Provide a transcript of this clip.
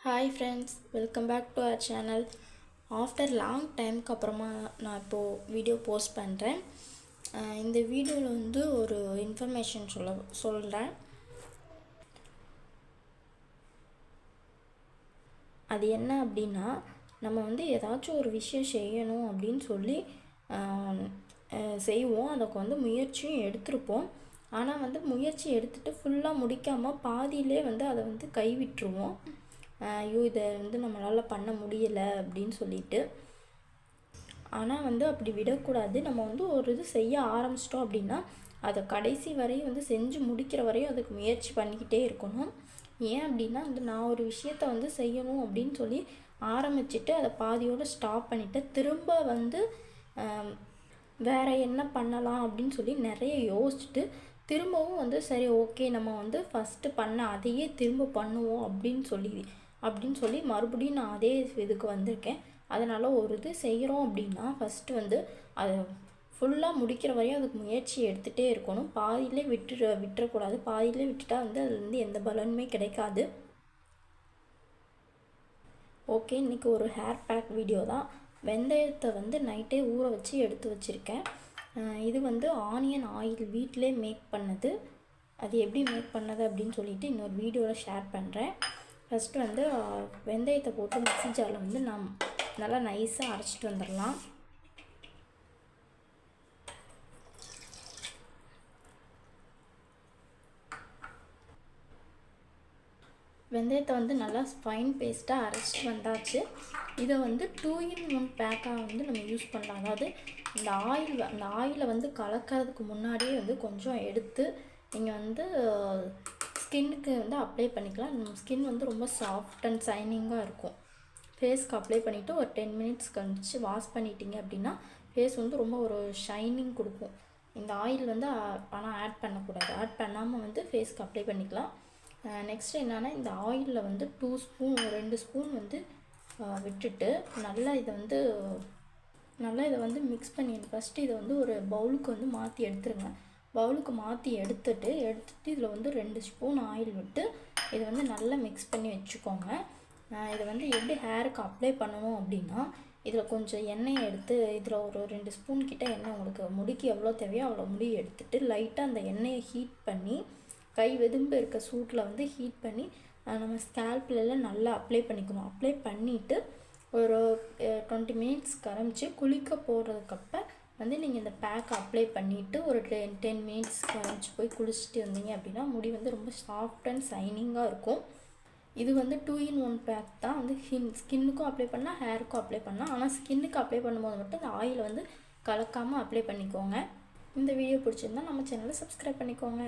Hi friends, welcome back to our channel. After long டைமுக்கு அப்புறமா நான் இப்போது வீடியோ போஸ்ட் பண்ணுறேன். இந்த வீடியோவில் வந்து ஒரு இன்ஃபர்மேஷன் சொல்கிறேன். அது என்ன அப்படின்னா, நம்ம வந்து ஏதாச்சும் ஒரு விஷயம் செய்யணும் அப்படின்னு சொல்லி செய்வோம். அதுக்கு வந்து முயற்சியும் எடுத்திருப்போம். ஆனால் வந்து முயற்சி எடுத்துகிட்டு ஃபுல்லாக முடிக்காமல் பாதியிலே வந்து அதை வந்து கைவிட்டுருவோம். ஐயோ, இதை வந்து நம்மளால் பண்ண முடியலை அப்படின்னு சொல்லிட்டு. ஆனால் வந்து அப்படி விடக்கூடாது. நம்ம வந்து ஒரு இது செய்ய ஆரம்பிச்சிட்டோம் அப்படின்னா அதை கடைசி வரையும் வந்து செஞ்சு முடிக்கிற வரையும் அதுக்கு முயற்சி பண்ணிக்கிட்டே இருக்கணும். ஏன் அப்படின்னா வந்து நான் ஒரு விஷயத்த வந்து செய்யணும் அப்படின்னு சொல்லி ஆரம்பிச்சுட்டு அதை பாதியோடு ஸ்டாப் பண்ணிவிட்டு திரும்ப வந்து வேறு என்ன பண்ணலாம் அப்படின்னு சொல்லி நிறைய யோசிச்சுட்டு திரும்பவும் வந்து சரி ஓகே நம்ம வந்து ஃபஸ்ட்டு பண்ண அதையே திரும்ப பண்ணுவோம் அப்படின்னு சொல்லி மறுபடியும் நான் அதே இதுக்கு வந்திருக்கேன். அதனால் ஒரு இது செய்கிறோம் அப்படின்னா ஃபஸ்ட்டு வந்து அதை ஃபுல்லாக முடிக்கிற வரையும் அதுக்கு முயற்சி எடுத்துகிட்டே இருக்கணும். பாதியிலே விட்டுறக்கூடாது. பாதியிலே விட்டுட்டால் வந்து அதுலேருந்து எந்த பலனுமே கிடைக்காது. ஓகே, இன்றைக்கி ஒரு ஹேர் பேக் வீடியோ தான். வெந்தயத்தை வந்து நைட்டே ஊற வச்சு எடுத்து வச்சுருக்கேன். இது வந்து ஆனியன் ஆயில் வீட்டிலே மேக் பண்ணது. அது எப்படி மேக் பண்ணது அப்படின்னு சொல்லிட்டு இன்னொரு வீடியோவில் ஷேர் பண்ணுறேன். ஃபஸ்ட்டு வந்து வெந்தயத்தை போட்டு மிக்ஸி ஜாரில் வந்து நல்லா நைஸாக அரைச்சிட்டு வந்துடலாம். வெந்தயத்தை வந்து நல்லா ஃபைன் பேஸ்ட்டாக அரைச்சிட்டு வந்தாச்சு. இதை வந்து 2-in-1 பேக்காக வந்து நம்ம யூஸ் பண்ணலாம். அதாவது அந்த ஆயிலை வந்து கலக்கிறதுக்கு முன்னாடியே வந்து கொஞ்சம் எடுத்து நீங்கள் வந்து ஸ்கின்னுக்கு வந்து அப்ளை பண்ணிக்கலாம். ஸ்கின் வந்து ரொம்ப சாஃப்ட் அண்ட் ஷைனிங்காக இருக்கும். ஃபேஸ்க்கு அப்ளை பண்ணிவிட்டு ஒரு 10 மினிட்ஸ் கழிச்சு வாஷ் பண்ணிட்டீங்க அப்படின்னா ஃபேஸ் வந்து ரொம்ப ஒரு ஷைனிங் கொடுக்கும். இந்த ஆயில் வந்து ஆனால் ஆட் பண்ணக்கூடாது. ஆட் பண்ணாமல் வந்து ஃபேஸ்க்கு அப்ளை பண்ணிக்கலாம். நெக்ஸ்ட்டு என்னென்னா, இந்த ஆயிலில் வந்து 2 ஸ்பூன் வந்து விட்டுட்டு நல்லா இதை வந்து மிக்ஸ் பண்ணிடுங்க. ஃபஸ்ட்டு இதை வந்து ஒரு பவுலுக்கு வந்து மாற்றி எடுத்துருங்க. பவுலுக்கு மாற்றி எடுத்துட்டு இதில் வந்து 2 ஸ்பூன் ஆயில் விட்டு இதை வந்து நல்லா மிக்ஸ் பண்ணி வச்சுக்கோங்க. இதை வந்து எப்படி ஹேருக்கு அப்ளை பண்ணணும் அப்படின்னா, இதில் கொஞ்சம் எண்ணெயை எடுத்து இதில் ஒரு 2 ஸ்பூன் கிட்ட எண்ணெய், உங்களுக்கு முடிக்கு எவ்வளோ தேவையோ அவ்வளோ முடி எடுத்துகிட்டு லைட்டாக அந்த எண்ணெயை ஹீட் பண்ணி கை வெதும்பு இருக்க சூட்டில் வந்து ஹீட் பண்ணி நம்ம ஸ்கேல்ப்லாம் நல்லா அப்ளை பண்ணிக்கணும். அப்ளை பண்ணிவிட்டு ஒரு 20 மினிட்ஸ் கரைஞ்சி குளிக்க போகிறதுக்கப்ப வந்து நீங்கள் இந்த பேக்கை அப்ளை பண்ணிவிட்டு ஒரு 10 மினிட்ஸ் கரைஞ்சி போய் குளிச்சுட்டு வந்தீங்க அப்படின்னா முடி வந்து ரொம்ப சாஃப்ட் அண்ட் ஷைனிங்காக இருக்கும். இது வந்து 2-in-1 பேக் தான். வந்து ஸ்கின்னுக்கும் அப்ளை பண்ணால் ஹேருக்கும் அப்ளை பண்ணால். ஆனால் ஸ்கின்னுக்கு அப்ளை பண்ணும்போது மட்டும் இந்த ஆயிலை வந்து கலக்காமல் அப்ளை பண்ணிக்கோங்க. இந்த வீடியோ பிடிச்சிருந்தா நம்ம சேனலை சப்ஸ்கிரைப் பண்ணிக்கோங்க.